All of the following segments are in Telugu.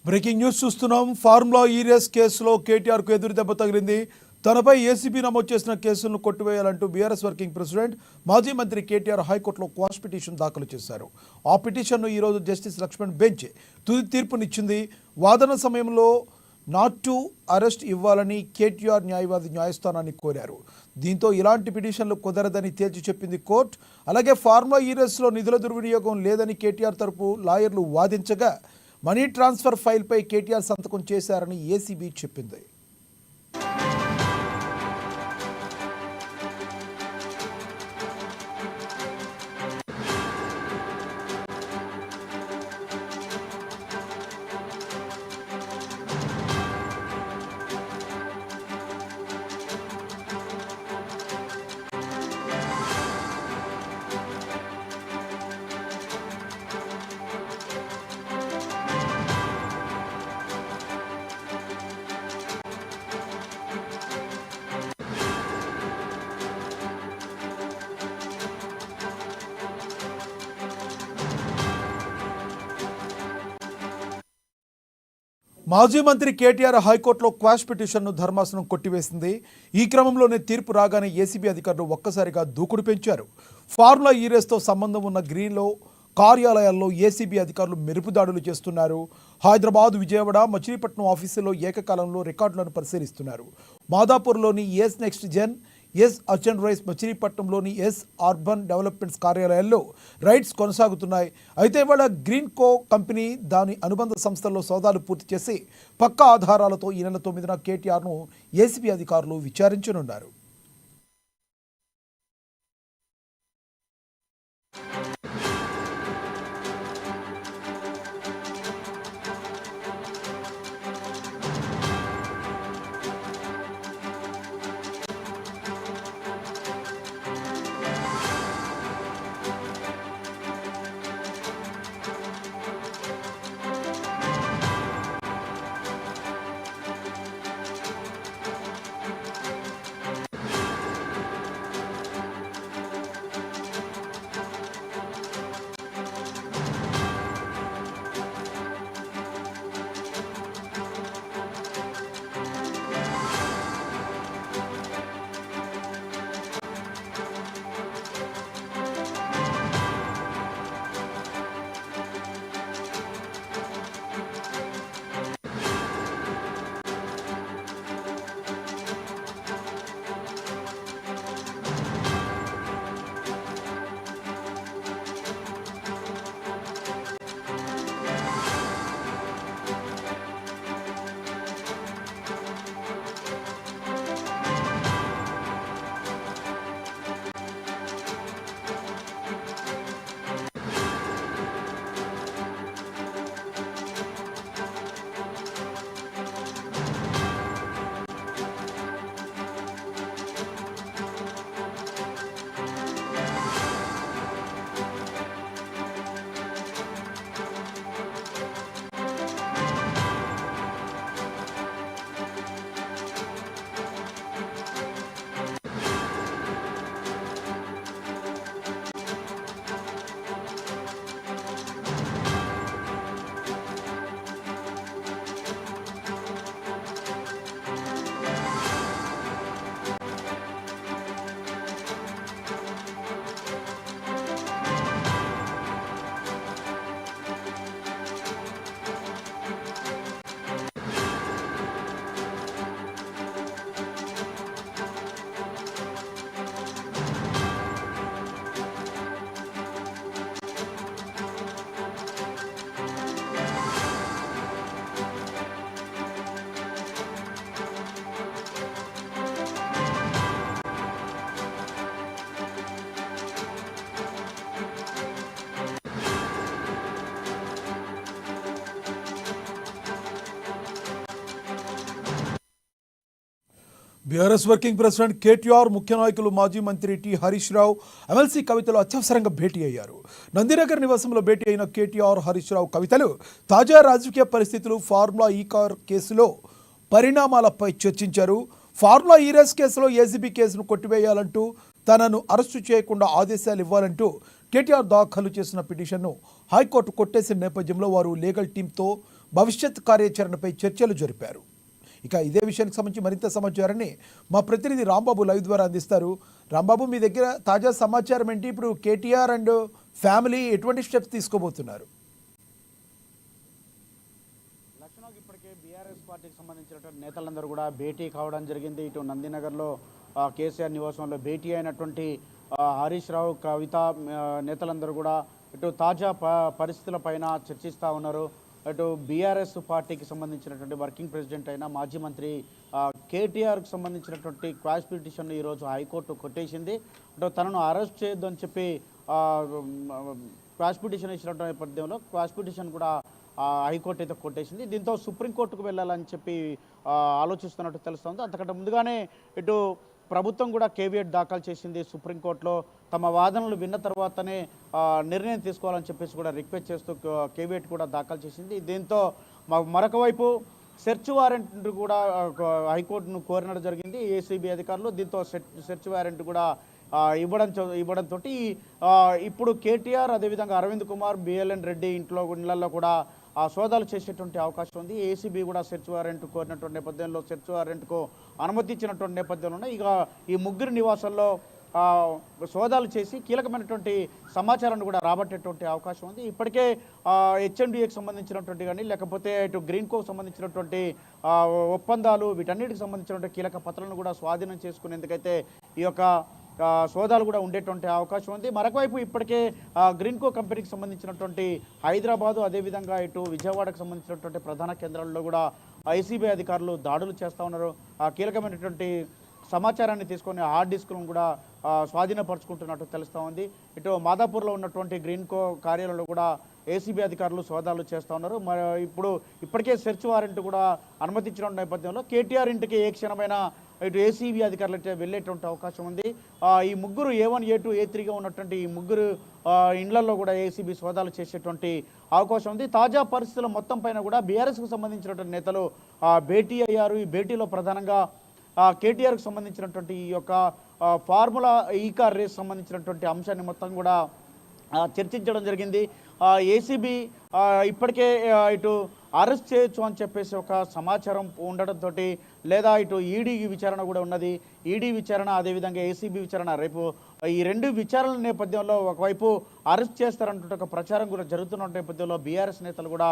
బ్రేకింగ్ న్యూస్ చూస్తున్నాం. ఫార్ములా ఈ రేస్ కేసులో కేటీఆర్కు ఎదురు దెబ్బ తగిలింది. తనపై ఏసీబీ నమోదు చేసిన కేసులను కొట్టివేయాలంటూ బీఆర్ఎస్ వర్కింగ్ ప్రెసిడెంట్ మాజీ మంత్రి కేటీఆర్ హైకోర్టులో క్వాష్ పిటిషన్ దాఖలు చేశారు. ఆ పిటిషన్ను ఈరోజు జస్టిస్ లక్ష్మణ్ బెంచ్ తుది తీర్పునిచ్చింది. వాదన సమయంలో నాట్ టు అరెస్ట్ ఇవ్వాలని కేటీఆర్ న్యాయవాది న్యాయస్థానాన్ని కోరారు. దీంతో ఇలాంటి పిటిషన్లు కుదరదని తేల్చి చెప్పింది కోర్టు. అలాగే ఫార్ములా ఈ రేస్లో నిధుల దుర్వినియోగం లేదని కేటీఆర్ తరపు లాయర్లు వాదించగా మనీ ట్రాన్స్ఫర్ ఫైల్పై కేటీఆర్ సంతకం చేశారని ఏసీబీ చెప్పింది. మాజీ మంత్రి కేటీఆర్ హైకోర్టులో క్వాష్ పిటిషన్ను ధర్మాసనం కొట్టివేసింది. ఈ క్రమంలోనే తీర్పు రాగానే ఏసీబీ అధికారులు ఒక్కసారిగా దూకుడు పెంచారు. ఫార్ములా ఈ రేస్తో సంబంధం ఉన్న గ్రీన్లో కార్యాలయాల్లో ఏసీబీ అధికారులు మెరుపుదాడులు చేస్తున్నారు. హైదరాబాద్, విజయవాడ, మచిలీపట్నం ఆఫీసుల్లో ఏకకాలంలో రికార్డులను పరిశీలిస్తున్నారు. మాదాపూర్లోని S next gen, S Archan rice, మచిలీపట్నంలోని ఎస్ అర్బన్ డెవలప్మెంట్స్ కార్యాలయాల్లో రైడ్స్ కొనసాగుతున్నాయి. అయితే ఇవాళ గ్రీన్ కో కంపెనీ దాని అనుబంధ సంస్థల్లో సోదాలు పూర్తి చేసి పక్కా ఆధారాలతో ఈ నెల 9న కేటీఆర్ను ఏసీబీ అధికారులు విచారించనున్నారు. బీఆర్ఎస్ వర్కింగ్ ప్రెసిడెంట్ కేటీఆర్, ముఖ్య నాయకులు మాజీ మంత్రి టి హరీష్ రావు, ఎమ్మెల్సీ కవితలు అత్యవసరంగా భేటీ అయ్యారు. నందినగర్ నివాసంలో భేటీ అయిన కేటీఆర్, హరీష్ రావు, కవితలు తాజా రాజకీయ పరిస్థితులు, ఫార్ములా ఈ కార్ కేసులో పరిణామాలపై చర్చించారు. ఫార్ములా ఈ రేస్ కేసులో ఏసీబీ కేసును కొట్టివేయాలంటూ, తనను అరెస్టు చేయకుండా ఆదేశాలు ఇవ్వాలంటూ కేటీఆర్ దాఖలు చేసిన పిటిషన్ను హైకోర్టు కొట్టేసిన నేపథ్యంలో వారు లీగల్ టీంతో భవిష్యత్ కార్యాచరణపై చర్చలు జరిపారు. ఇక ఇదే విషయానికి సంబంధించి మరింత సమాచారాన్ని మా ప్రతినిధి రాంబాబు లైవ్ ద్వారా అందిస్తారు. రాంబాబు, మీ దగ్గర తాజా సమాచారం ఏంటి? ఇప్పుడు కేటీఆర్ అండ్ ఫ్యామిలీ ఎటువంటి స్టెప్స్ తీసుకోబోతున్నారు? ఇప్పటికే బీఆర్ఎస్ పార్టీకి సంబంధించినటువంటి నేతలందరూ కూడా భేటీ కావడం జరిగింది. ఇటు నందినగర్లో కేసీఆర్ నివాసంలో భేటీ అయినటువంటి హరీష్ రావు, కవిత నేతలందరూ కూడా ఇటు తాజా పరిస్థితులపైన చర్చిస్తూ ఉన్నారు. అటు బీఆర్ఎస్ పార్టీకి సంబంధించినటువంటి వర్కింగ్ ప్రెసిడెంట్ అయిన మాజీ మంత్రి కేటీఆర్కి సంబంధించినటువంటి క్వాష్ పిటిషన్ను ఈరోజు హైకోర్టు కొట్టేసింది. అటు తనను అరెస్ట్ చేయొద్దని చెప్పి క్వాష్ పిటిషన్ ఇచ్చినటువంటి నేపథ్యంలో క్వాష్ పిటిషన్ కూడా హైకోర్టు అయితే కొట్టేసింది. దీంతో సుప్రీంకోర్టుకు వెళ్ళాలని చెప్పి ఆలోచిస్తున్నట్టు తెలుస్తుంది. అంతకంటే ముందుగానే ఇటు ప్రభుత్వం కూడా కేవియట్ దాఖలు చేసింది సుప్రీంకోర్టులో. తమ వాదనలు విన్న తర్వాతనే నిర్ణయం తీసుకోవాలని చెప్పేసి కూడా రిక్వెస్ట్ చేస్తూ కేవియట్ కూడా దాఖలు చేసింది. దీంతో మరొక వైపు సెర్చ్ వారెంట్ కూడా హైకోర్టును కోరినట్టు జరిగింది ఏసీబీ అధికారులు. దీంతో సెర్చ్ వారెంట్ కూడా ఇవ్వడంతో ఇప్పుడు కేటీఆర్, అదేవిధంగా అరవింద్ కుమార్, బిఎల్ఎన్ రెడ్డి ఇళ్లలో కూడా సోదాలు చేసేటువంటి అవకాశం ఉంది. ఏసీబీ కూడా సెర్చ్ వారెంట్ కోరినటువంటి నేపథ్యంలో సెర్చ్ వారెంట్కు అనుమతి ఇచ్చినటువంటి నేపథ్యంలో ఇక ఈ ముగ్గురు నివాసాల్లో సోదాలు చేసి కీలకమైనటువంటి సమాచారాన్ని కూడా రాబట్టేటువంటి అవకాశం ఉంది. ఇప్పటికే హెచ్ఎండిఏకి సంబంధించినటువంటి కానీ లేకపోతే ఇటు గ్రీన్కోకు సంబంధించినటువంటి ఒప్పందాలు వీటన్నిటికి సంబంధించినటువంటి కీలక పత్రాలను కూడా స్వాధీనం చేసుకునేందుకైతే ఈ యొక్క సోదాలు కూడా ఉండేటువంటి అవకాశం ఉంది. మరొకవైపు ఇప్పటికే గ్రీన్కో కంపెనీకి సంబంధించినటువంటి హైదరాబాదు, అదేవిధంగా ఇటు విజయవాడకు సంబంధించినటువంటి ప్రధాన కేంద్రాల్లో కూడా ఐసీబీ అధికారులు దాడులు చేస్తూ ఉన్నారు. కీలకమైనటువంటి సమాచారాన్ని తీసుకొని హార్డ్ డిస్క్లను కూడా స్వాధీనపరుచుకుంటున్నట్టు తెలుస్తూ ఉంది. ఇటు మాదాపూర్లో ఉన్నటువంటి గ్రీన్కో కార్యాలయంలో కూడా ఏసీబీ అధికారులు సోదాలు చేస్తూ ఉన్నారు. ఇప్పటికే సెర్చ్ వారెంట్ కూడా అనుమతించిన నేపథ్యంలో కేటీఆర్ ఇంటికి ఏ క్షణమైనా ఇటు ఏసీబీ అధికారులు అయితే వెళ్ళేటువంటి అవకాశం ఉంది. ఈ ముగ్గురు A1, A2, A3గా ఉన్నటువంటి ఈ ముగ్గురు ఇండ్లలో కూడా ఏసీబీ సోదాలు చేసేటువంటి అవకాశం ఉంది. తాజా పరిస్థితుల మొత్తం పైన కూడా బీఆర్ఎస్కు సంబంధించినటువంటి నేతలు భేటీ అయ్యారు. ఈ భేటీలో ప్రధానంగా కేటీఆర్కి సంబంధించినటువంటి ఈ యొక్క ఫార్ములా ఈ కార్ రేస్ సంబంధించినటువంటి అంశాన్ని మొత్తం కూడా చర్చించడం జరిగింది. ఏసీబీ ఇప్పటికే ఇటు అరెస్ట్ చేయొచ్చు అని చెప్పేసి ఒక సమాచారం ఉండడంతో, లేదా ఇటు ఈడీ విచారణ కూడా ఉన్నది. ఈడీ విచారణ, అదేవిధంగా ఏసీబీ విచారణ రేపు ఈ రెండు విచారణల నేపథ్యంలో ఒకవైపు అరెస్ట్ చేస్తారంటే ఒక ప్రచారం కూడా జరుగుతున్న నేపథ్యంలో బీఆర్ఎస్ నేతలు కూడా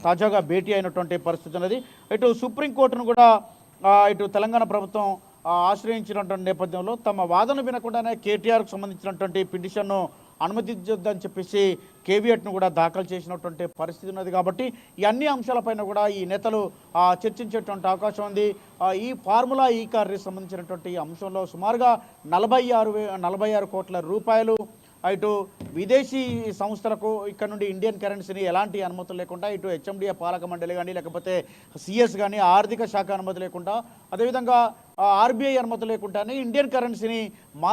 తాజాగా భేటీ అయినటువంటి పరిస్థితి ఉన్నది. ఇటు సుప్రీంకోర్టును కూడా ఇటు తెలంగాణ ప్రభుత్వం ఆశ్రయించినటువంటి నేపథ్యంలో తమ వాదన వినకుండానే కేటీఆర్కు సంబంధించినటువంటి పిటిషన్ను అనుమతించొద్దని చెప్పేసి కేవియట్ను కూడా దాఖలు చేసినటువంటి పరిస్థితి ఉన్నది. కాబట్టి ఈ అన్ని అంశాలపైన కూడా ఈ నేతలు చర్చించేటువంటి అవకాశం ఉంది. ఈ ఫార్ములా ఈ కార్ రేస్ సంబంధించినటువంటి అంశంలో సుమారుగా 46 కోట్ల రూపాయలు ఇటు విదేశీ సంస్థలకు ఇక్కడ నుండి ఇండియన్ కరెన్సీని ఎలాంటి అనుమతులు లేకుండా, ఇటు హెచ్ఎండిఏ పాలక మండలి కానీ లేకపోతే సిఎస్ కానీ ఆర్థిక శాఖ అనుమతి లేకుండా, అదేవిధంగా ఆర్బీఐ అనుమతి లేకుండానే ఇండియన్ కరెన్సీని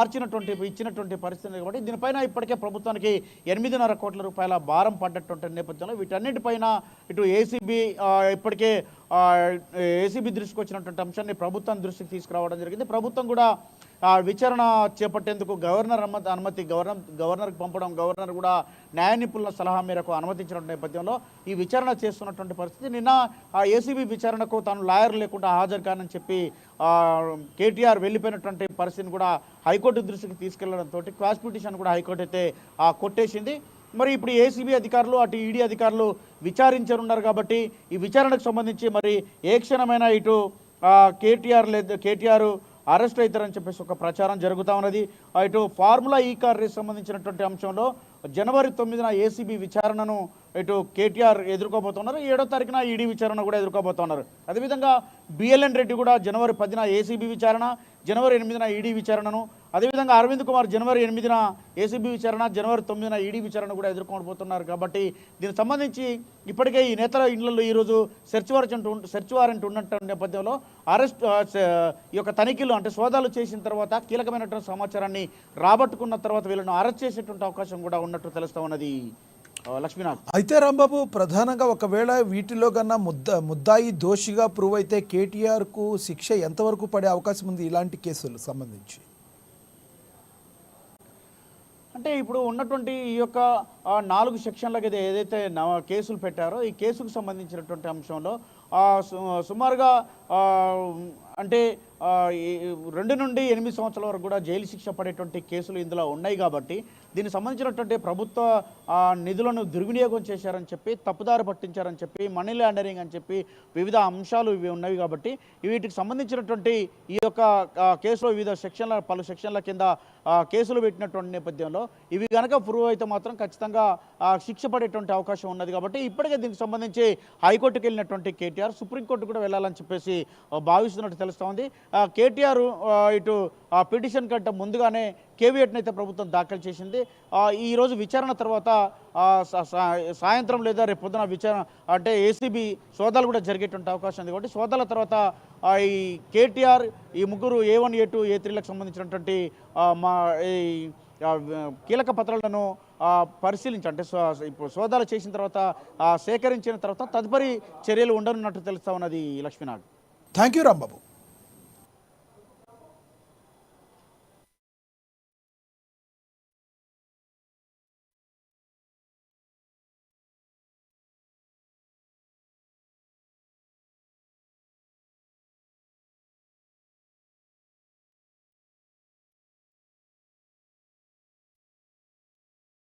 ఇచ్చినటువంటి పరిస్థితి. కాబట్టి దీనిపైన ఇప్పటికే ప్రభుత్వానికి 8.5 కోట్ల రూపాయల భారం పడ్డటువంటి నేపథ్యంలో వీటన్నిటిపైన ఇటు ఏసీబీ ఇప్పటికే ఏసీబీ దృష్టికి వచ్చినటువంటి అంశాన్ని ప్రభుత్వం దృష్టికి తీసుకురావడం జరిగింది. ప్రభుత్వం కూడా విచారణ చేపట్టేందుకు గవర్నర్కి పంపడం, గవర్నర్ కూడా న్యాయ నిపుణుల సలహా మేరకు అనుమతించిన నేపథ్యంలో ఈ విచారణ చేస్తున్నటువంటి పరిస్థితి. నిన్న ఏసీబీ విచారణకు తాను లాయర్ లేకుండా హాజరు కానని చెప్పి కేటీఆర్ వెళ్ళిపోయినటువంటి పరిస్థితిని కూడా హైకోర్టు దృష్టికి తీసుకెళ్లడంతో క్వాష్ పిటిషన్ కూడా హైకోర్టు అయితే కేటేసింది. మరి ఇప్పుడు ఏసీబీ అధికారులు అటు ఈడీ అధికారులు విచారించనున్నారు. కాబట్టి ఈ విచారణకు సంబంధించి మరి ఏ క్షణమైనా ఇటు కేటీఆర్ అరెస్ట్ అవుతారని చెప్పేసి ఒక ప్రచారం జరుగుతూ ఉన్నది. ఇటు ఫార్ములా ఈ కార్ రేస్ సంబంధించినటువంటి అంశంలో జనవరి 9న ఏసీబీ విచారణను ఇటు కేటీఆర్ ఎదుర్కోబోతున్నారు. 7వ తారీఖున ఈడీ విచారణ కూడా ఎదుర్కోబోతున్నారు. అదేవిధంగా బిఎల్ఎన్ రెడ్డి కూడా జనవరి 10న ఏసీబీ విచారణ, జనవరి 8న ఈడీ విచారణను, అదేవిధంగా అరవింద్ కుమార్ జనవరి 8న ఏసీబీ విచారణ, జనవరి 9న ఈడీ విచారణ కూడా ఎదుర్కోబోతున్నారు. కాబట్టి దీనికి సంబంధించి ఇప్పటికే ఈ నేతల ఇళ్లలో ఈరోజు సెర్చ్ వారెంట్ ఉన్నటువంటి నేపథ్యంలో ఈ యొక్క తనిఖీలు అంటే సోదాలు చేసిన తర్వాత కీలకమైనటువంటి సమాచారాన్ని రాబట్టుకున్న తర్వాత వీళ్ళను అరెస్ట్ చేసేటువంటి అవకాశం కూడా ఉన్నట్టు తెలుస్తూ ఉన్నది. లక్ష్మీనాథ్, అయితే రాంబాబు, ప్రధానంగా ఒకవేళ వీటిలో కన్నా ముద్దాయి దోషిగా ప్రూవ్ అయితే కేటీఆర్కు శిక్ష ఎంతవరకు పడే అవకాశం ఉంది ఇలాంటి కేసులు సంబంధించి? అంటే ఇప్పుడు ఉన్నటువంటి ఈ యొక్క 4 సెక్షన్లకి ఏదైతే కేసులు పెట్టారో ఈ కేసుకు సంబంధించినటువంటి అంశంలో సుమారుగా ఆ, అంటే ఆ, ఈ 2 నుండి 8 సంవత్సరాల వరకు కూడా జైలు శిక్ష పడేటువంటి కేసులు ఇందులో ఉన్నాయి కాబట్టి దీనికి సంబంధించినటువంటి ప్రభుత్వ నిధులను దుర్వినియోగం చేశారని చెప్పి తప్పుదారి పట్టించారని చెప్పి మనీ లాండరింగ్ అని చెప్పి వివిధ అంశాలు ఇవి ఉన్నవి కాబట్టి వీటికి సంబంధించినటువంటి ఈ యొక్క కేసులో వివిధ పలు సెక్షన్ల కింద కేసులు పెట్టినటువంటి నేపథ్యంలో ఇవి కనుక ప్రూవ్ అయితే మాత్రం ఖచ్చితంగా శిక్ష పడేటువంటి అవకాశం ఉన్నది కాబట్టి ఇప్పటికే దీనికి సంబంధించి హైకోర్టుకు వెళ్ళినటువంటి కేటీఆర్ సుప్రీంకోర్టు కూడా వెళ్ళాలని చెప్పేసి భావిస్తున్నట్టు తెలుస్తోంది. కేటీఆర్ ఇటు పిటిషన్ కంటే ముందుగానే కేవియట్ని అయితే ప్రభుత్వం దాఖలు చేసింది. ఈరోజు విచారణ తర్వాత సాయంత్రం లేదా రేపు పొద్దున విచారణ అంటే ఏసీబీ సోదాలు కూడా జరిగేటువంటి అవకాశం ఉంది కాబట్టి సోదాల తర్వాత ఈ కేటీఆర్ ఈ ముగ్గురు A1 A2 A3లకు సంబంధించినటువంటి ఈ కీలక పత్రాలను పరిశీలించి అంటే ఇప్పుడు సోదాలు చేసిన తర్వాత సేకరించిన తర్వాత తదుపరి చర్యలు ఉండనున్నట్టు తెలుస్తా ఉన్నది లక్ష్మీనాథ్. Thank you Rambabu.